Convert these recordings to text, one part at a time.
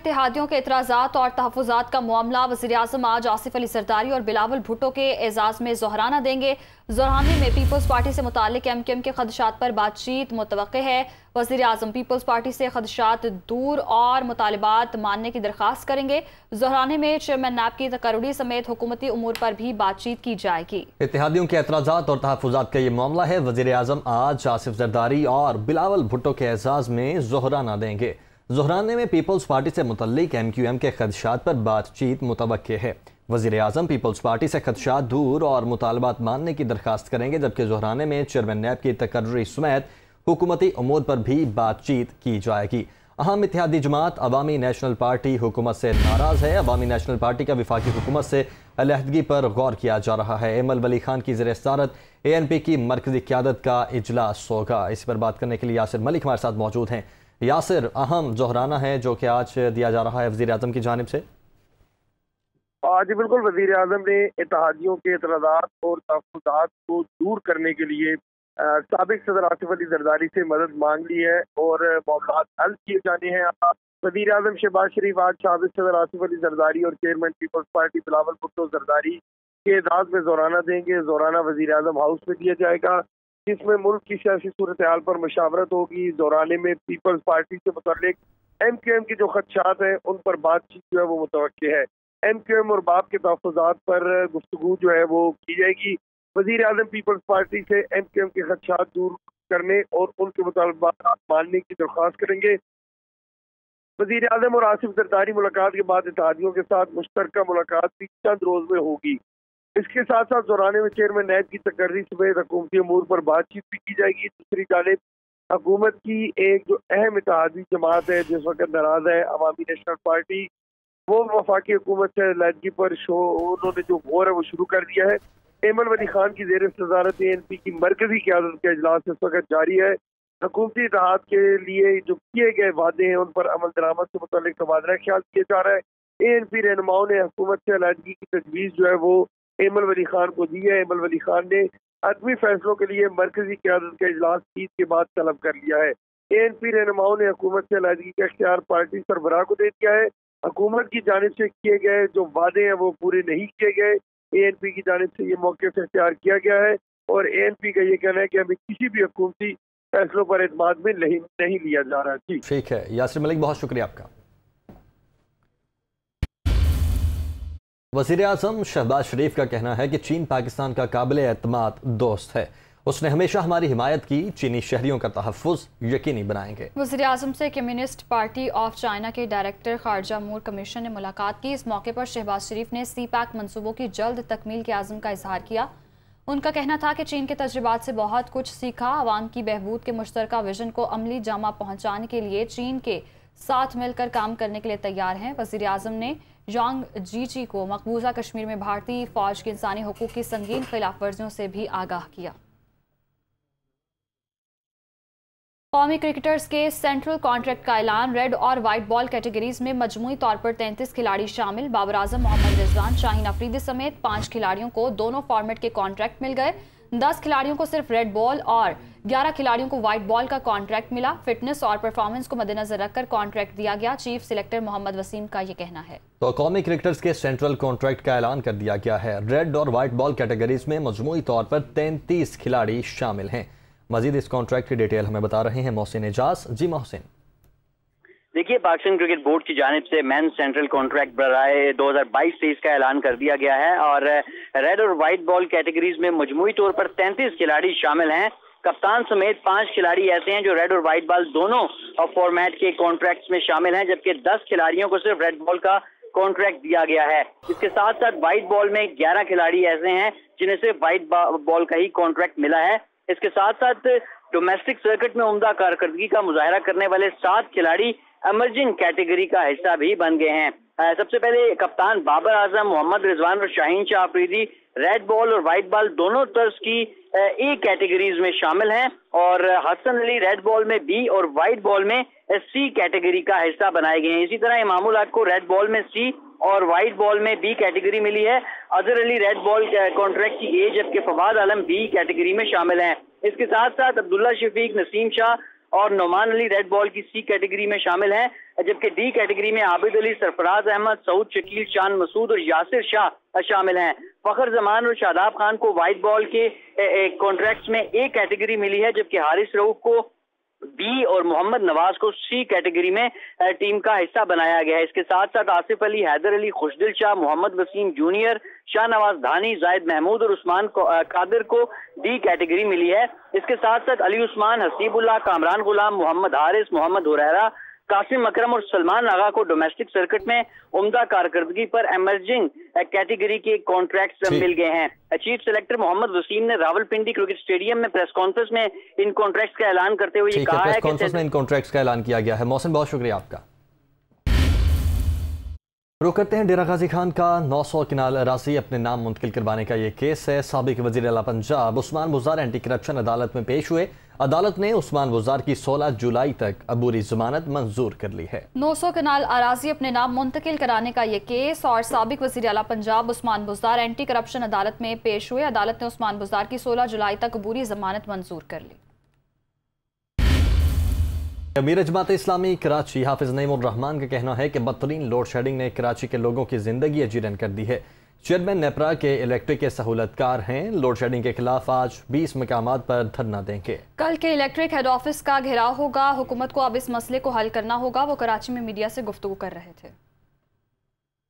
इत्तेहादियों के एतराज़ात और तहफ़्फ़ुज़ात का मामला। वज़ीर-ए-आज़म आज आसिफ अली ज़रदारी और बिलावल भुट्टो के एजाज़ में ज़ोहराना देंगे। ज़ोहराने में पीपल्स पार्टी से मुताल्लिक़ MQM के ख़दशात पर बातचीत मुतवक्के है। वज़ीर-ए-आज़म पीपल्स पार्टी से ख़दशात दूर और मुतालबात मानने की दरख्वास्त करेंगे। ज़ोहराने में चेयरमैन नैब की तकर्रुरी समेत हुकूमती उमूर पर भी बातचीत की जाएगी। इत्तेहादियों के एतराज़ात और तहफ़्फ़ुज़ात का ये मामला है। वज़ीर-ए-आज़म आज आसिफ ज़रदारी और बिलावल भुट्टो के एजाज़ में ज़ोहराना देंगे। ज़ोहराने में पीपल्स पार्टी से मुतल्लिक़ MQM के ख़दशात पर बातचीत मुतवक्के है। वज़ीर-ए-आज़म पीपल्स पार्टी से ख़दशात दूर और मुतालबात मानने की दरख्वास्त करेंगे, जबकि ज़ोहराने में चेयरमैन नैब की तकर्रुरी समेत हुकूमती उमूर पर भी बातचीत की जाएगी। अहम इत्तेहादी जमात अवामी नेशनल पार्टी हुकूमत से नाराज़ है। अवामी नेशनल पार्टी का वफाकी हुकूमत से अलहदगी पर गौर किया जा रहा है। एमल वली खान की ज़ेर सदारत ANP की मरकज़ी क़यादत का इजलास होगा। इस पर बात करने के लिए यासिर मलिक हमारे साथ मौजूद हैं। यासिर, अहम ज़ोहराना है जो कि आज दिया जा रहा है वज़ीर-ए-आज़म की जानिब से। जी बिल्कुल, वज़ीर-ए-आज़म ने इत्तेहादियों के एतराज़ात और तहफ़्फ़ुज़ात को दूर करने के लिए साबिक़ सदर आसिफ अली ज़रदारी से मदद मांग ली है और मामलात हल किए जाने हैं। वज़ीर-ए-आज़म शहबाज शरीफ आज साबिक़ सदर आसिफ अली ज़रदारी और chairman Peoples Party Bilawal Bhutto Zardari के एजाज़ में ज़ोहराना देंगे। ज़ोहराना वज़ीर-ए-आज़म हाउस में दिया जाएगा, जिसमें मुल्क की सियासी सूरत हाल पर मशावरत होगी। ज़ोहराने में पीपल्स पार्टी से मुतल्लिक़ MQM के जो खदशात हैं उन पर बातचीत जो है वो मुतवक्के है। MQM और बाप के तहफ़्फ़ुज़ात पर गुफ्तगू जो है वो की जाएगी। वज़ीर-ए-आज़म पीपल्स पार्टी से MQM के खदशात दूर करने और उनके मुतालबात मानने की दरख्वास्त करेंगे। वज़ीर-ए-आज़म और आसिफ ज़रदारी मुलाकात के बाद इत्तेहादियों के साथ मुश्तरका मुलाकात भी चंद रोज में होगी। इसके साथ साथ ज़ोहराने में चेयरमैन नैब की तकर्री समेत हुकूमती उमूर पर बातचीत भी की जाएगी। दूसरी जानिब हुकूमत की एक जो अहम इत्तेहादी जमात है जिस वक्त नाराज है, अवामी नेशनल पार्टी, वो वफाकी हुकूमत से अलहदगी पर उन्होंने जो गौर है वो शुरू कर दिया है। एमल वली खान की ज़ेर सदारत ANP की मरकज़ी क़यादत का इजलास इस वक्त जारी है। हुकूमती इत्तेहाद के लिए जो किए गए वादे हैं उन पर अमल दरामद से मुताल्लिक़ तबादला ख्याल किया जा रहा है। ANP रहनुमाओं ने हुकूमत से अलहदगी की तजवीज़ जो है वो एमल वली खान को दी है। एमल वली खान ने अदमी फैसलों के लिए मरकज़ी क़यादत का इजलास ईद के बाद तलब कर लिया है। ANP रहनुमाओं ने हुकूमत से अलहदगी का इख्तियार पार्टी सरबराह को दे दिया है। हुकूमत की जानिब से किए गए जो वादे हैं वो पूरे नहीं किए गए। ANP की जानिब से ये मौके से इख्तियार किया गया है और ANP का ये कहना है कि हमें किसी भी हुकूमती फैसलों पर एतमाद में नहीं लिया जा रहा। जी ठीक है यासिर मलिक, बहुत शुक्रिया आपका। वज़ीर-ए-आज़म शहबाज शरीफ का कहना है कि चीन पाकिस्तान का काबिल एतमाद दोस्त है। उसने हमेशा हमारी हिमायत की। चीनी शहरियों का तहफ़्फ़ुज़ यकीनी बनाएंगे। वज़ीर-ए-आज़म से कम्युनिस्ट पार्टी ऑफ चाइना के डायरेक्टर खारजा अमूर कमीशन ने मुलाकात की। इस मौके पर शहबाज शरीफ ने CPEC मनसूबों की जल्द तकमील के आज़म का इजहार किया। उनका कहना था कि चीन के तजुर्बात से बहुत कुछ सीखा। अवाम की बहबूद के मुश्तरका विजन को अमली जामा पहुँचाने के लिए चीन के साथ मिलकर काम करने के लिए तैयार हैं। वज़ीर-ए-आज़म ने यांग जीची को मकबूजा कश्मीर में भारतीय फौज की इंसानी हुकूक की संगीन खिलाफ वर्जियों से भी आगाह किया। कौमी क्रिकेटर्स के सेंट्रल कॉन्ट्रैक्ट का ऐलान। रेड और वाइट बॉल कैटेगरीज में मजमूई तौर पर 33 खिलाड़ी शामिल। बाबर आजम, मोहम्मद रिजवान, शाहीन अफरीदी समेत 5 खिलाड़ियों को दोनों फॉर्मेट के कॉन्ट्रैक्ट मिल गए। 10 खिलाड़ियों को सिर्फ रेड बॉल और 11 खिलाड़ियों को व्हाइट बॉल का कॉन्ट्रैक्ट मिला। फिटनेस और परफॉर्मेंस को मद्देनजर रखकर कॉन्ट्रैक्ट दिया गया। चीफ सिलेक्टर मोहम्मद वसीम का ये कहना है। तो कौमी क्रिकेटर्स के सेंट्रल कॉन्ट्रैक्ट का ऐलान कर दिया गया है। रेड और व्हाइट बॉल कैटेगरीज में मजमूई तौर पर 33 खिलाड़ी शामिल हैं। मजीद इस कॉन्ट्रैक्ट की डिटेल हमें बता रहे हैं मोहसिन एजाज। जी मोहसिन। देखिए, पाकिस्तान क्रिकेट बोर्ड की जानिब से मेन सेंट्रल कॉन्ट्रैक्ट बराए 2022 से इसका ऐलान कर दिया गया है और रेड और व्हाइट बॉल कैटेगरीज में मजमूई तौर पर 33 खिलाड़ी शामिल हैं। कप्तान समेत 5 खिलाड़ी ऐसे हैं जो रेड और व्हाइट बॉल दोनों फॉर्मेट के कॉन्ट्रैक्ट में शामिल हैं, जबकि 10 खिलाड़ियों को सिर्फ रेड बॉल का कॉन्ट्रैक्ट दिया गया है। इसके साथ साथ व्हाइट बॉल में 11 खिलाड़ी ऐसे हैं जिन्हें सिर्फ व्हाइट बॉल का ही कॉन्ट्रैक्ट मिला है। इसके साथ साथ डोमेस्टिक सर्किट में उम्दा कारकर्दगी का मुजाहरा करने वाले 7 खिलाड़ी एमर्जिंग कैटेगरी का हिस्सा भी बन गए हैं। सबसे पहले कप्तान बाबर आजम, मोहम्मद रिजवान और शाहीन शाह अफरीदी रेड बॉल और व्हाइट बॉल दोनों तर्ज की ए कैटेगरीज में शामिल हैं और हसन अली रेड बॉल में बी और व्हाइट बॉल में सी कैटेगरी का हिस्सा बनाए गए हैं। इसी तरह इमामुल हक को रेड बॉल में सी और व्हाइट बॉल में बी कैटेगरी मिली है। Azhar Ali red ball contract की ए, जबकि फवाद आलम बी कैटेगरी में शामिल हैं। इसके साथ साथ अब्दुल्ला शफीक, नसीम शाह और नोमान अली रेड बॉल की सी कैटेगरी में शामिल हैं, जबकि डी कैटेगरी में आबिद अली, सरफराज अहमद, सऊद, शकील, शान मसूद और यासिर शाह शामिल हैं। फखर जमान और शादाब खान को व्हाइट बॉल के कॉन्ट्रैक्ट्स में ए कैटेगरी मिली है, जबकि हारिस रऊफ को बी और मोहम्मद नवाज को सी कैटेगरी में टीम का हिस्सा बनाया गया है। इसके साथ साथ आसिफ अली, हैदर अली, खुशदिल शाह, मोहम्मद वसीम जूनियर, शाहनवाज धानी, जायद महमूद और उस्मान कादिर को डी कैटेगरी मिली है। इसके साथ साथ अली उस्मान, हसीबुल्लाह, कामरान गुलाम, मोहम्मद हारिस, मोहम्मद हुरैरा, कासिम अकरम और सलमान आगा को डोमेस्टिक सर्किट में उम्दा कारकर्दगी पर एमर्जिंग कैटेगरी के कॉन्ट्रैक्ट्स मिल गए हैं। चीफ सेलेक्टर मोहम्मद वसीम ने रावलपिंडी क्रिकेट स्टेडियम में प्रेस कॉन्फ्रेंस में इन कॉन्ट्रैक्ट्स का ऐलान करते हुए ये कहा है कि इन कॉन्ट्रैक्ट्स का ऐलान किया गया है। मोहसिन, बहुत शुक्रिया आपका। रुक करते हैं डेरा गाजी खान का 900 किनाल अराजी अपने नाम मुंतकिल करवाने का ये केस है। साबिक वज़ीर आला पंजाब उस्मान बुज़दार एंटी करप्शन अदालत में पेश हुए। अदालत ने उस्मान बुज़दार की 16 जुलाई तक अबूरी जमानत मंजूर कर ली है। 900 किनाल अराजी अपने नाम मुंतकिल कराने का ये केस और साबिक वज़ीर आला पंजाब उस्मान बुज़दार एंटी करप्शन अदालत में पेश हुए। अदालत ने उस्मान बुज़दार की 16 जुलाई तक अबूरी जमानत मंजूर कर ली। अमीर जमात इस्लामी कराची हाफिज नईमुर रहमान का कहना है कि बदतरीन लोड शेडिंग ने कराची के लोगों की जिंदगी अजीरन कर दी है। चेयरमैन नेपरा के इलेक्ट्रिक के सहूलतकार हैं। लोड शेडिंग के खिलाफ आज 20 मकामात पर धरना देंगे। कल के इलेक्ट्रिक हेड ऑफिस का घेराव होगा। हुकूमत को अब इस मसले को हल करना होगा। वो कराची में मीडिया से गुफ्तगू कर रहे थे।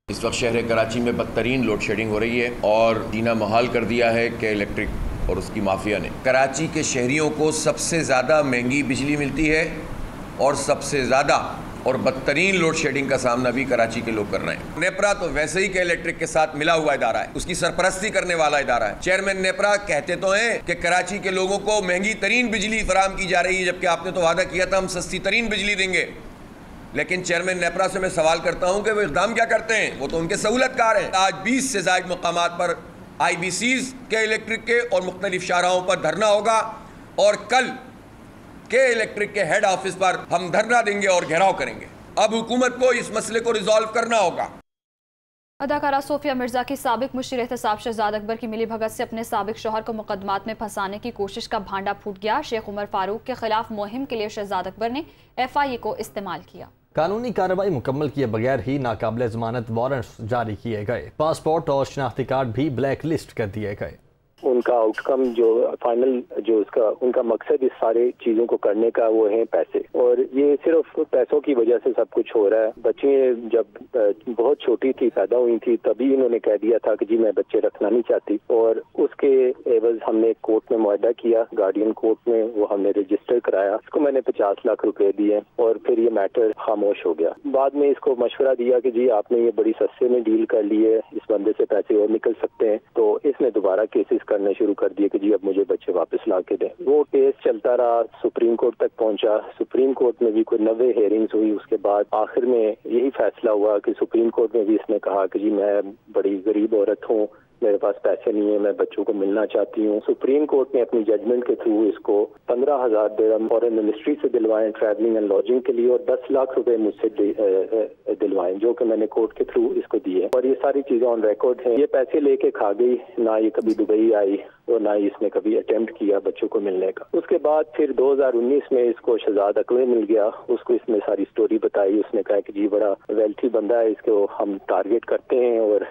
इस वक्त शहर कराची में बदतरीन लोड शेडिंग हो रही है और जीना मुहाल कर दिया है कि इलेक्ट्रिक और उसकी माफिया ने। कराची के शहरियों को सबसे ज़्यादा महंगी बिजली मिलती है और सबसे ज़्यादा और बदतरीन लोड शेडिंग का सामना भी कराची के लोग कर रहे हैं। नेपरा तो वैसे ही के इलेक्ट्रिक के साथ मिला हुआ इदारा है, उसकी सरपरस्ती करने वाला इदारा है। चेयरमैन नेपरा कहते तो हैं कि कराची के लोगों को महंगी तरीन बिजली फराहम की जा रही है, जबकि आपने तो वादा किया था हम सस्ती तरीन बिजली देंगे। लेकिन चेयरमैन नेपरा से मैं सवाल करता हूं कि वो इक़दाम क्या करते हैं? वो तो उनके सहूलतकार हैं। आज 20 से ज़ायद मकामात पर IBCs के इलेक्ट्रिक के और मुख्तलिफ शाहराहों पर धरना होगा और कल के इलेक्ट्रिक के हेड ऑफिस पर हम धरना देंगे और घेराव करेंगे। अब हुकूमत को इस मसले को रिजॉल्व करना होगा। अदाकारा सोफिया मिर्जा की साबिक मुशीर एहतसाब शहजाद अकबर की मिली भगत से अपने साबिक शौहर को मुकदमात में फंसाने की कोशिश का भांडा फूट गया। शेख उमर फारूक के खिलाफ मुहिम के लिए शहजाद अकबर ने FIA को इस्तेमाल किया। कानूनी कार्रवाई मुकम्मल किए बगैर ही नाकाबिल जमानत वारंट्स जारी किए गए। पासपोर्ट और शनाख्ती कार्ड भी ब्लैक लिस्ट कर दिए गए। उनका आउटकम जो फाइनल जो उनका मकसद इस सारे चीज़ों को करने का वो है पैसे, और ये सिर्फ पैसों की वजह से सब कुछ हो रहा है। बच्ची जब बहुत छोटी थी, पैदा हुई थी, तभी इन्होंने कह दिया था कि जी मैं बच्चे रखना नहीं चाहती, और उसके एवज हमने कोर्ट में मुआहदा किया, गार्डियन कोर्ट में वो हमने रजिस्टर कराया। इसको मैंने 50 लाख रुपए दिए और फिर ये मैटर खामोश हो गया। बाद में इसको मशवरा दिया कि जी आपने ये बड़ी सस्ते में डील कर ली है, इस बंदे से पैसे और निकल सकते हैं, तो इसने दोबारा केसेस करने शुरू कर दिए कि जी अब मुझे बच्चे वापस ला के दें। वो केस चलता रहा, सुप्रीम कोर्ट तक पहुंचा। सुप्रीम कोर्ट में भी कोई 90 हेयरिंग्स हुई। उसके बाद आखिर में यही फैसला हुआ कि सुप्रीम कोर्ट में भी इसने कहा कि जी मैं बड़ी गरीब औरत हूँ, मेरे पास पैसे नहीं है, मैं बच्चों को मिलना चाहती हूँ। सुप्रीम कोर्ट ने अपनी जजमेंट के थ्रू इसको 15,000 दिरहम फॉरेन मिनिस्ट्री से दिलवाएं ट्रैवलिंग एंड लॉजिंग के लिए, और 10 लाख रुपए मुझसे दिलवाएं, जो कि मैंने कोर्ट के थ्रू इसको दिए, और ये सारी चीजें ऑन रिकॉर्ड हैं। ये पैसे लेके खा गई, ना ये कभी दुबई आई और ना ही इसने कभी अटेम्प्ट किया बच्चों को मिलने का। उसके बाद फिर 2019 में इसको शहजाद अकबर मिल गया, उसको इसने सारी स्टोरी बताई। उसने कहा कि जी बड़ा वेल्थी बंदा है, इसको हम टारगेट करते हैं और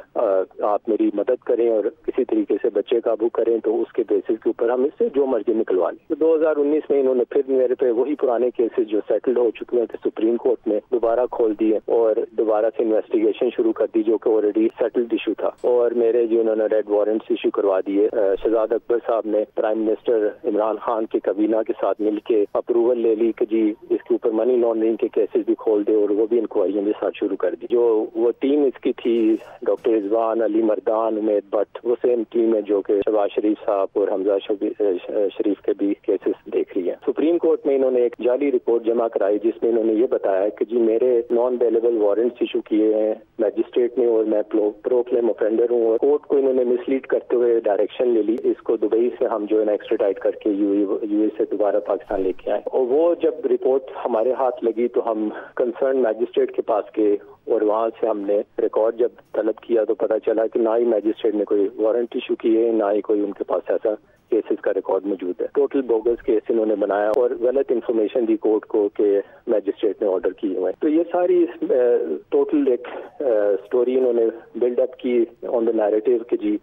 आप मेरी मदद करें और किसी तरीके से बच्चे काबू करें, तो उसके बेसिस के ऊपर हम इससे जो मर्जी निकलवा लें। तो 2019 में इन्होंने फिर मेरे पे वही पुराने केसेस जो सेटल्ड हो चुके थे सुप्रीम कोर्ट में दोबारा खोल दिए और दोबारा से इन्वेस्टिगेशन शुरू कर दी, जो कि ऑलरेडी सेटल्ड इशू था, और मेरे जो उन्होंने रेड वारंट्स इशू करवा दिए। शहजाद अकबर साहब ने प्राइम मिनिस्टर इमरान खान की कबीना के साथ मिलके अप्रूवल ले ली कि जी इसके ऊपर मनी लॉन्ड्रिंग के केसेस भी खोल दे, और वो भी इंक्वायरी में साथ शुरू कर दी। जो वो टीम इसकी थी, डॉक्टर रिजवान, अली मर्दान, उमेद भट्ट, वो सेम टीम है जो कि शहबाज शरीफ साहब और हमजा शरीफ के भी केसेस देख रही है। सुप्रीम कोर्ट में इन्होंने एक जाली रिपोर्ट जमा कराई जिसमें इन्होंने ये बताया कि जी मेरे नॉन बेलेबल वारंट्स इशू किए हैं मैजिस्ट्रेट ने, और मैं प्रो क्लेम ऑफेंडर हूँ, और कोर्ट को इन्होंने मिसलीड करते हुए डायरेक्शन ले ली, इसको दुबई से हम जो है ना एक्स्ट्राडाइट करके यूए से दोबारा पाकिस्तान लेके आए। और वो जब रिपोर्ट हमारे हाथ लगी तो हम कंसर्न मैजिस्ट्रेट के पास गए, और वहाँ से हमने रिकॉर्ड जब तलब किया तो पता चला कि ना ही मैजिस्ट्रेट ने कोई वारंट इशू किए, ना ही कोई उनके पास ऐसा केसेस का रिकॉर्ड मौजूद है। टोटल बोगस केस इन्होंने बनाया और गलत इन्फॉर्मेशन दी कोर्ट को कि मैजिस्ट्रेट ने ऑर्डर किए हुए हैं। तो ये सारी टोटल एक स्टोरी इन्होंने बिल्डअप की ऑन द नैरेटिव कि जी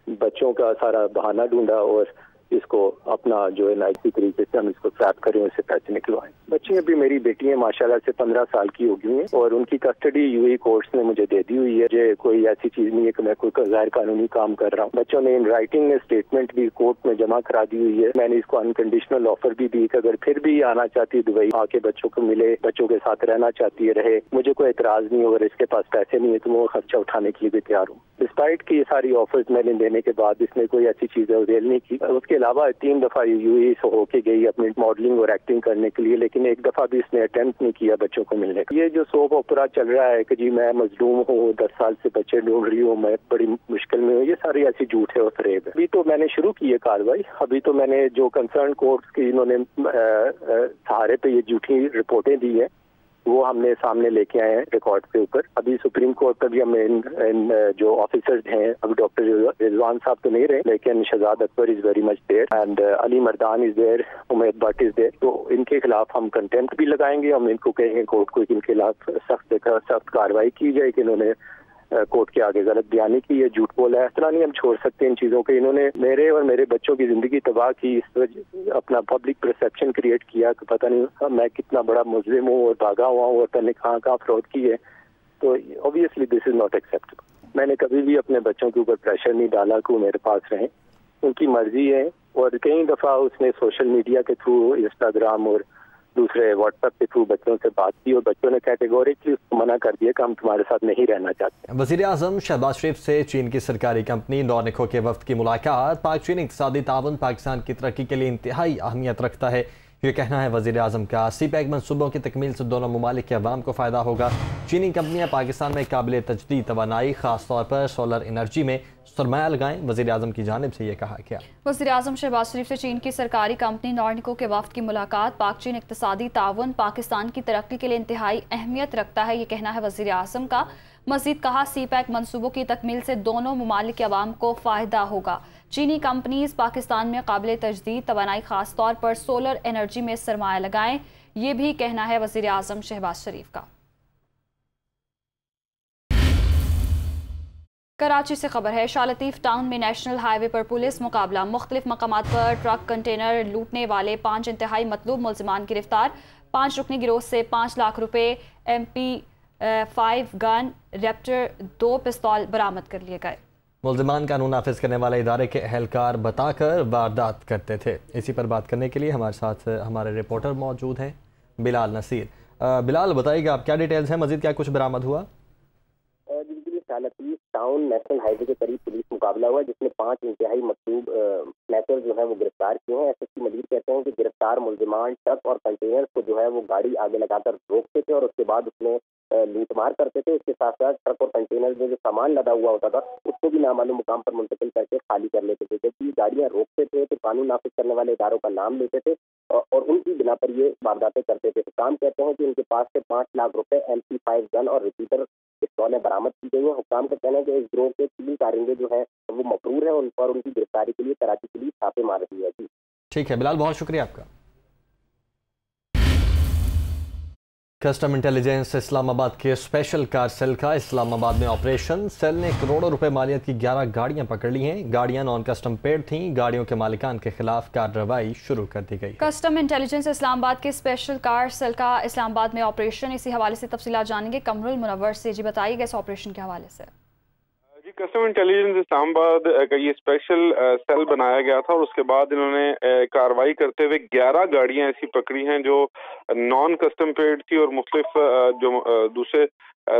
बच्चों का सारा बहाना ढूंढा और इसको अपना जो है नाइकी तरीके से हम इसको ट्रैप करें, उससे पैसे निकलवाएं। बच्ची अभी मेरी बेटी है, माशाल्लाह से 15 साल की हो गई है और उनकी कस्टडी यूएई कोर्ट्स ने मुझे दे दी हुई है। ये कोई ऐसी चीज नहीं है कि मैं कोई गैर कानूनी काम कर रहा हूँ। बच्चों ने इन राइटिंग में स्टेटमेंट भी कोर्ट में जमा करा दी हुई है। मैंने इसको अनकंडीशनल ऑफर भी दी कि अगर फिर भी आना चाहती है दुबई, आके बच्चों को मिले, बच्चों के साथ रहना चाहती है रहे, मुझे कोई एतराज नहीं। अगर इसके पास पैसे नहीं है तो मैं खर्चा उठाने के लिए भी तैयार हूँ। डिस्पाइट की ये सारी ऑफर्स मैंने देने के बाद इसने कोई ऐसी चीजें अवेल नहीं की। उसके अलावा 3 दफा यूएई से होके गई अपनी मॉडलिंग और एक्टिंग करने के लिए, लेकिन एक दफा भी इसने अटेम्प्ट नहीं किया बच्चों को मिलने का। ये जो सोप ओपरा चल रहा है कि जी मैं मजलूम हूँ, 10 साल से बच्चे ढूंढ रही हूँ, मैं बड़ी मुश्किल में हूँ, ये सारी ऐसी झूठ है और फरेब है। अभी तो मैंने शुरू की है कार्रवाई। अभी तो मैंने जो कंसर्न कोर्ट्स की इन्होंने सहारे पे ये झूठी रिपोर्टें दी है वो हमने सामने लेके आए हैं रिकॉर्ड के ऊपर। अभी सुप्रीम कोर्ट पर भी हमने इन जो ऑफिसर्स हैं, अभी डॉक्टर रिजवान साहब तो नहीं रहे, लेकिन Shahzad Akbar is very much there and Ali Mardan is there, Umaid Bhatt is there. तो इनके खिलाफ हम कंटेम्प्ट भी लगाएंगे। हम इनको कहेंगे कोर्ट को इनके खिलाफ सख्त कार्रवाई की जाए कि इन्होंने कोर्ट के आगे गलत बयानी की है, झूठ बोला है। इस तरह नहीं हम छोड़ सकते इन चीजों को। इन्होंने मेरे और मेरे बच्चों की जिंदगी तबाह की, इस वजह अपना पब्लिक परसेप्शन क्रिएट किया कि पता नहीं मैं कितना बड़ा मुजरिम हूँ और भागा हुआ हूँ और मैंने कहाँ फ्रॉड की है। तो obviously this is not acceptable. मैंने कभी भी अपने बच्चों के ऊपर प्रेशर नहीं डाला कि वो मेरे पास रहें, उनकी मर्जी है। और कई दफा उसने सोशल मीडिया के थ्रू, इंस्टाग्राम और दूसरे व्हाट्सएप के थ्रू बच्चों से बात की और बच्चों ने कैटेगोरिकली उसको मना कर दिया कि हम तुम्हारे साथ नहीं रहना चाहते। वज़ीर आज़म शहबाज शरीफ से चीन की सरकारी कंपनी नॉर्निको के वफ्द की मुलाकात। पाक चीन इक़्तिसादी ताउन पाकिस्तान की तरक्की के लिए इंतहाई अहमियत रखता है, ये कहना है वज़ीर आज़म का। CPEC मनसूबों की तकमील से दोनों ममालिक के अवाम को फ़ायदा होगा। चीनी कंपनियाँ पाकिस्तान में काबिल तजदीद तवानाई, ख़ास तौर पर सोलर एनर्जी में सरमाया लगाएं, वज़ीर आज़म की जानिब से ये कहा गया। वज़ीर आज़म शहबाज शरीफ से चीन की सरकारी कंपनी नॉर्निको के वफ्द की मुलाकात। पाक चीन इक़्तिसादी ताउन पाकिस्तान की तरक्की के लिए इंतहाई अहमियत रखता है, ये कहना है वज़ीर आज़म का। मज़ीद कहा CPEC मनसूबों की तकमील से दोनों ममालिक के अवाम को फ़ायदा होगा। चीनी कंपनीज पाकिस्तान में काबिल तजदीद तवानाई, ख़ास तौर पर सोलर एनर्जी में सरमाया लगाएं, ये भी कहना है वज़ीर आज़म शहबाज शरीफ का। कराची से खबर है, शाह लतीफ़ टाउन में नेशनल हाईवे पर पुलिस मुकाबला। मुख्तलिफ मकामात पर ट्रक कंटेनर लूटने वाले 5 इंतहाई मतलूब मुलजिमान गिरफ्तार। 5 रुकनी गिरोह से 5 लाख रुपए, MP5 गन, रैप्टर, 2 पिस्तौल बरामद कर लिए गए। मुलजिमान कानून नाफिज करने वाले इदारे के अहलकार बताकर वारदात करते थे। इसी पर बात करने के लिए हमारे साथ हमारे रिपोर्टर मौजूद हैं, बिलाल नसीर। बिलाल, बताइएगा आप क्या डिटेल्स हैं, मजीद क्या कुछ बरामद हुआ? Shah Latif town national highway के करीब पुलिस मुकाबला हुआ जिसमें 5 इंतहाई मतलूब स्नैचर जो है वो गिरफ्तार किए हैं। SSP मजीद कहते हैं कि गिरफ्तार मुलजिमान ट्रक और कंटेनर को जो है वो गाड़ी आगे लगाकर रोकते थे और उसके बाद उसमें लूटमार करते थे। इसके साथ साथ ट्रक और कंटेनर में जो सामान लदा हुआ होता था उसको भी नामालूम मुकाम पर मुंतकिल करके खाली कर लेते थे। जब ये गाड़ियाँ रोकते थे तो कानून नाफिज करने वाले इदारों का नाम लेते थे और उनकी बिना पर ये वारदातें करते थे। तो काम कहते हैं कि इनके पास से 5 लाख रुपए, MP5 गन और रिपीटर पिस्तौलें बरामद की गई है। हुक्काम का कहना है कि इस गिरोह के 3 कारिंदे जो है वो मफरूर है, उन पर उनकी गिरफ्तारी के लिए कराची पुलिस छापे मार रही है। ठीक है बिलाल, बहुत शुक्रिया आपका। कस्टम इंटेलिजेंस इस्लामाबाद के स्पेशल कार सेल का इस्लामाबाद में ऑपरेशन। सेल ने करोड़ों रुपए मालियत की 11 गाड़ियां पकड़ ली हैं। गाड़ियां नॉन कस्टम पेड थीं। गाड़ियों के मालिकान के खिलाफ कार्रवाई शुरू कर दी गई। कस्टम इंटेलिजेंस इस्लामाबाद के स्पेशल कार सेल का इस्लामाबाद में ऑपरेशन, इसी हवाले से तफसीलात जानेंगे कमरुल मुनव्वर से। जी बताइएगा इस ऑपरेशन के हवाले से। जी, कस्टम इंटेलिजेंस इस्लामाबाद का ये स्पेशल सेल बनाया गया था और उसके बाद इन्होंने कार्रवाई करते हुए 11 गाड़ियां ऐसी पकड़ी हैं जो नॉन कस्टम पेड थी और मुख्तलिफ जो दूसरे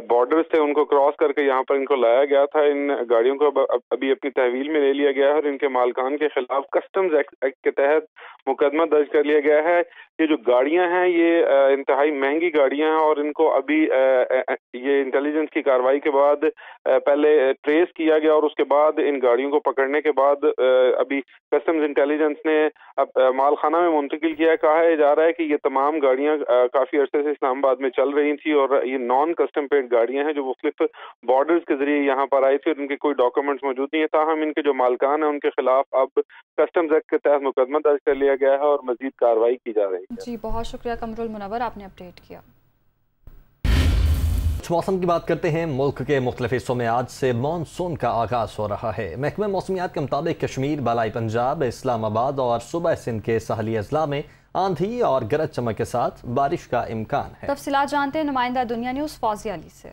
बॉर्डर्स थे उनको क्रॉस करके यहाँ पर इनको लाया गया था। इन गाड़ियों को अभी अपनी तहवील में ले लिया गया है और इनके मालकान के खिलाफ कस्टम्स एक्ट के तहत मुकदमा दर्ज कर लिया गया है। ये जो गाड़ियां हैं ये इंतहाई महंगी गाड़ियां हैं और इनको अभी ये इंटेलिजेंस की कार्रवाई के बाद पहले ट्रेस किया गया और उसके बाद इन गाड़ियों को पकड़ने के बाद अभी कस्टम्स इंटेलिजेंस ने माल खाना में मुंतकिल किया। कहा जा रहा है कि ये तमाम गाड़ियां काफी अरसे से इस्लामाबाद में चल रही थी और ये नॉन कस्टम पेंट गाड़ियां हैं जो मुख्तलिफ बॉर्डर्स के जरिए यहाँ पर आई थी और इनके कोई डॉक्यूमेंट्स मौजूद नहीं है। ताहम इनके जो मालकान है उनके खिलाफ अब कस्टम्स एक्ट के तहत मुकदमा दर्ज कर लिया गया है और मजीद कार्रवाई की जा रही है। जी बहुत शुक्रिया कमरुल मुनव्वर, आपने अपडेट किया। मौसम की बात करते हैं। मुल्क के मुख्तलिफ हिस्सों में आज से मानसून का आगाज हो रहा है। महकमा मौसमियात के मुताबिक कश्मीर, बालाई पंजाब, इस्लामाबाद और सूबा सिंध के साहली अजला में आंधी और गरज चमक के साथ बारिश का इम्कान है। तफसीलात जानते हैं नुमाइंदा दुनिया न्यूज़ फौजिया अली से।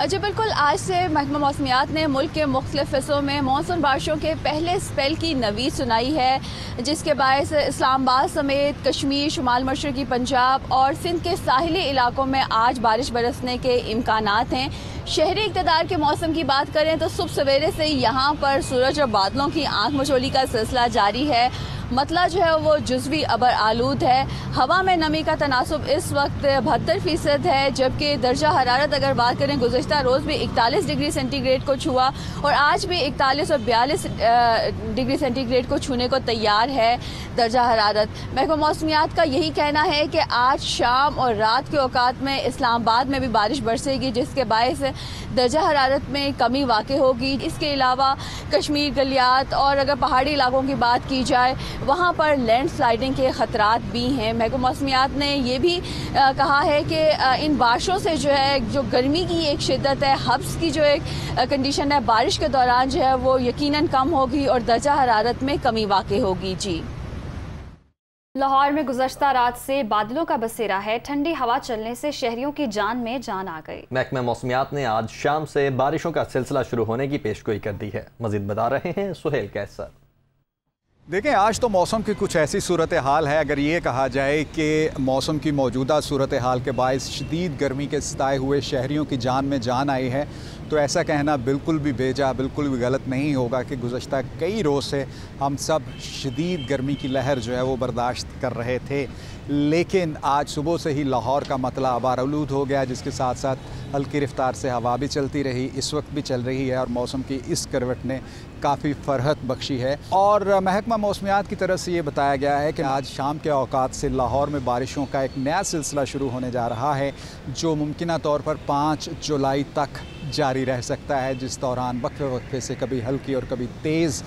जी बिल्कुल, आज से महकमा मौसमियात ने मुल्क के मुख्तलिफ हिस्सों में मानसून बारिशों के पहले स्पेल की नवीद सुनाई है, जिसके बायस इस्लामाबाद समेत कश्मीर, शुमाल मशरकी पंजाब और सिंध के साहिली इलाकों में आज बारिश बरसने के इम्कानात हैं। शहरी इक़्तिदार के मौसम की बात करें तो सुबह सवेरे से यहाँ पर सूरज और बादलों की आंख मचोली का सिलसिला जारी है। मतला जो है वो जुज़वी अबर आलूद है। हवा में नमी का तनासुब इस वक्त 72% है, जबकि दर्जा हरारत अगर बात करें गुज़श्ता रोज़ भी 41 डिग्री सेंटीग्रेड को छुआ और आज भी 41 और 42 डिग्री सेंटीग्रेड को छूने को तैयार है दर्जा हरारत। महकमा मौसमियात का यही कहना है कि आज शाम और रात के औकात में इस्लामाबाद में भी बारिश बरसेगी, जिसके बायस दर्जा हरारत में कमी वाक़ई होगी। इसके अलावा कश्मीर, गलियात और अगर पहाड़ी इलाकों की बात की जाए वहाँ पर लैंड स्लाइडिंग के ख़तरात भी हैं। महकमा मौसमियात ने ये भी कहा है कि इन बारिशों से जो है जो गर्मी की एक शिद्दत है, हब्स की जो एक कंडीशन है, बारिश के दौरान जो है वो यकीनन कम होगी और दर्जा हरारत में कमी वाक़ई होगी। जी लाहौर में गुज़श्ता रात से बादलों का बसेरा है। ठंडी हवा चलने से शहरियों की जान में जान आ गई। महकमा मौसमियात ने आज शाम से बारिशों का सिलसिला शुरू होने की पेशगोई कर दी है। मजीद बता रहे हैं सुहेल कैसर। देखें, आज तो मौसम की कुछ ऐसी सूरत हाल है, अगर ये कहा जाए कि मौसम की मौजूदा सूरत हाल के बायस शदीद गर्मी के सताए हुए शहरियों की जान में जान आई है, तो ऐसा कहना बिल्कुल भी बेजा, बिल्कुल भी गलत नहीं होगा कि गुज़श्ता कई रोज़ से हम सब शदीद गर्मी की लहर जो है वो बर्दाश्त कर रहे थे। लेकिन आज सुबह से ही लाहौर का मतला आबार आलूद हो गया, जिसके साथ साथ हल्की रफ्तार से हवा भी चलती रही, इस वक्त भी चल रही है और मौसम की इस करवट ने काफ़ी फरहत बख्शी है। और महकमा मौसमियात की तरफ से ये बताया गया है कि आज शाम के औकात से लाहौर में बारिशों का एक नया सिलसिला शुरू होने जा रहा है, जो मुमकिना तौर पर 5 जुलाई तक जारी रह सकता है, जिस दौरान वक्फे वक्फे से कभी हल्की और कभी तेज़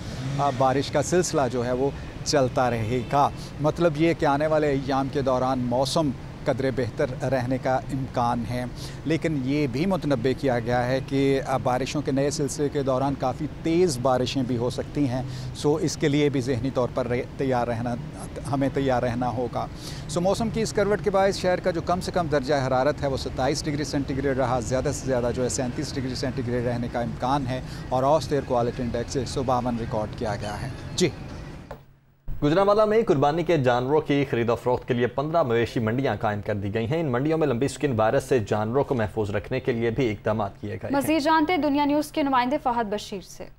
बारिश का सिलसिला जो है वो चलता रहेगा। मतलब ये कि आने वाले अय्याम के दौरान मौसम कदरे बेहतर रहने का इम्कान है। लेकिन ये भी मुतनब्बे किया गया है कि बारिशों के नए सिलसिले के दौरान काफ़ी तेज़ बारिशें भी हो सकती हैं। सो इसके लिए भी ज़हनी तौर पर हमें तैयार रहना होगा। सो मौसम की इस करवट के बायस शहर का जो कम से कम दर्जा हरारत है वो 27 डिग्री सेंटीग्रेड रहा, ज़्यादा से ज़्यादा जो है 37 डिग्री सेंटीग्रेड रहने का इम्कान है और औसत एयर क्वालिटी इंडेक्स 152 रिकॉर्ड किया गया है। जी गुजरांवाला में कुर्बानी के जानवरों की खरीदो फरोख्त के लिए 15 मवेशी मंडियां कायम कर दी गई हैं। इन मंडियों में लंबी स्किन वायरस से जानवरों को महफूज रखने के लिए भी इकदाम किए गए। मज़ीद जानते हैं दुनिया न्यूज़ के नुमाइंदे फहद बशीर से।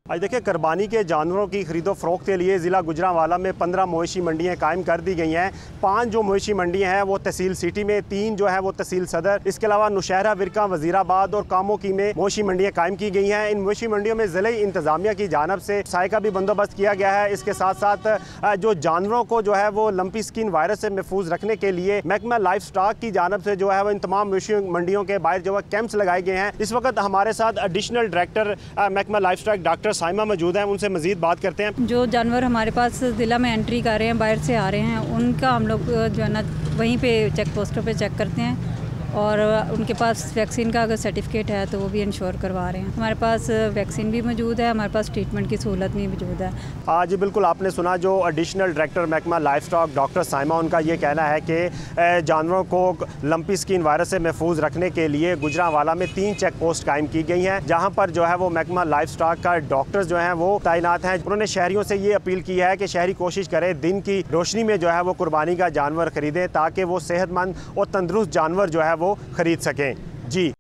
आज देखिए, कुर्बानी के जानवरों की खरीदो फरोख्त के लिए ज़िला गुजरांवाला में 15 मवेशी मंडियाँ कायम कर दी गई हैं। 5 जो मवेशी मंडियाँ हैं वो तहसील सिटी में, 3 जो है वो तहसील सदर, इसके अलावा नौशहरा, विरका, वजीराबाद और कामोकी में मवेशी मंडियाँ कायम की गई हैं। इन मवेशी मंडियों में ज़िले इंतज़ामिया की जानब से साय का भी बंदोबस्त किया गया है। इसके साथ साथ जो जानवरों को जो है वो लंपी स्किन वायरस से महफूज रखने के लिए महकमा लाइफ स्टॉक की जानब से जो है वो इन तमाम मवेशी मंडियों के बाहर जो है कैंप्स लगाए गए हैं। इस वक्त हमारे साथ एडिशनल डायरेक्टर महकमा लाइफ स्टॉक डॉक्टर साइमा मौजूद है, उनसे मजीद बात करते हैं। जो जानवर हमारे पास ज़िला में एंट्री कर रहे हैं, बाहर से आ रहे हैं, उनका हम लोग जो है ना वहीं पे चेक पोस्टों पे चेक करते हैं और उनके पास वैक्सीन का अगर सर्टिफिकेट है तो वो भी इंश्योर करवा रहे हैं। हमारे पास वैक्सीन भी मौजूद है, हमारे पास ट्रीटमेंट की सहूलत भी मौजूद है। आज बिल्कुल आपने सुना जो एडिशनल डायरेक्टर महकमा लाइफ स्टॉक डॉक्टर साइमा, उनका ये कहना है कि जानवरों को लंपी स्किन वायरस से महफूज रखने के लिए गुजरांवाला में 3 चेक पोस्ट कायम की गई हैं, जहाँ पर जो है वो महकमा लाइफ स्टॉक का डॉक्टर्स जो हैं वो तैनात हैं। उन्होंने शहरियों से ये अपील की है कि शहरी कोशिश करें दिन की रोशनी में जो है वो कुर्बानी का जानवर खरीदें, ताकि वो सेहतमंद और तंदुरुस्त जानवर जो है वो खरीद सकें। जी।